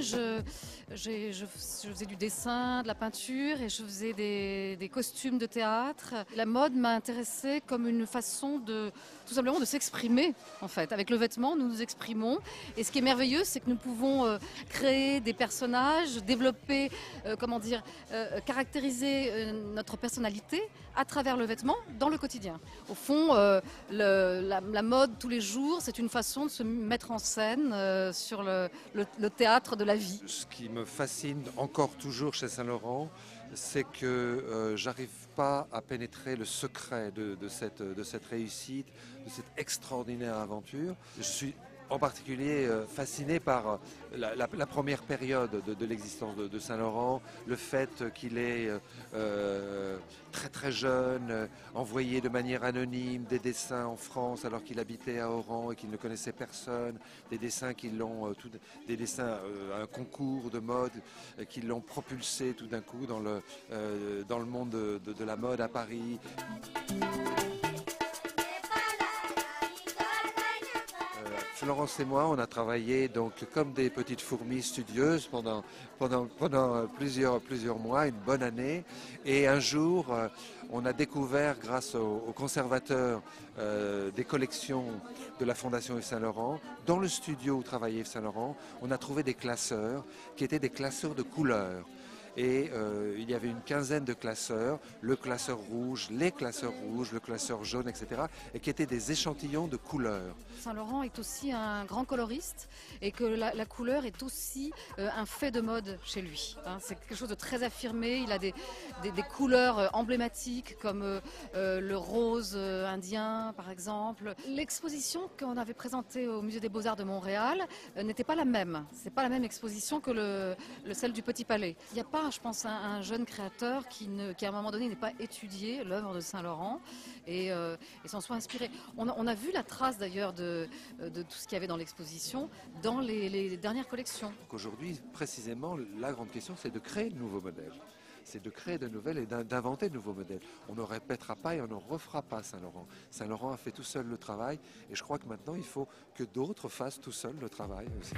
je faisais du dessin, de la peinture et je faisais des costumes de théâtre. La mode m'a intéressée comme une façon de, tout simplement, de s'exprimer en fait. Avec le vêtement, nous nous exprimons. Et ce qui est merveilleux, c'est que nous pouvons créer des personnages, développer, caractériser notre personnalité à travers le vêtement dans le quotidien. Au fond, la mode tous les jours, c'est une façon de se mettre en scène sur le théâtre de la vie. Ce qui me fascine encore toujours chez Saint-Laurent, c'est que j'arrive pas à pénétrer le secret de cette réussite, de cette extraordinaire aventure. Je suis en particulier fasciné par la première période de l'existence de Saint-Laurent, le fait qu'il est très très jeune, envoyé de manière anonyme des dessins en France alors qu'il habitait à Oran et qu'il ne connaissait personne, des dessins qui l'ont, des dessins à un concours de mode qui l'ont propulsé tout d'un coup dans le monde de la mode à Paris. Florence et moi, on a travaillé donc comme des petites fourmis studieuses pendant plusieurs mois, une bonne année. Et un jour, on a découvert, grâce au conservateur des collections de la Fondation Yves Saint-Laurent, dans le studio où travaillait Yves Saint-Laurent, on a trouvé des classeurs qui étaient des classeurs de couleurs. Et il y avait une quinzaine de classeurs, le classeur rouge, les classeurs rouges, le classeur jaune, etc. et qui étaient des échantillons de couleurs. Saint-Laurent est aussi un grand coloriste et que la couleur est aussi un fait de mode chez lui. C'est quelque chose de très affirmé, il a des couleurs emblématiques comme le rose indien par exemple. L'exposition qu'on avait présentée au Musée des Beaux-Arts de Montréal n'était pas la même. C'est pas la même exposition que celle du Petit Palais. Il n'y a pas, je pense, un jeune créateur qui à un moment donné n'ait pas étudié l'œuvre de Saint-Laurent et s'en soit inspiré. On a vu la trace d'ailleurs de tout ce qu'il y avait dans l'exposition dans les dernières collections. Aujourd'hui, précisément, la grande question, c'est de créer de nouveaux modèles. C'est de créer de nouvelles et d'inventer de nouveaux modèles. On ne répétera pas et on ne refera pas Saint-Laurent. Saint-Laurent a fait tout seul le travail et je crois que maintenant, il faut que d'autres fassent tout seul le travail aussi.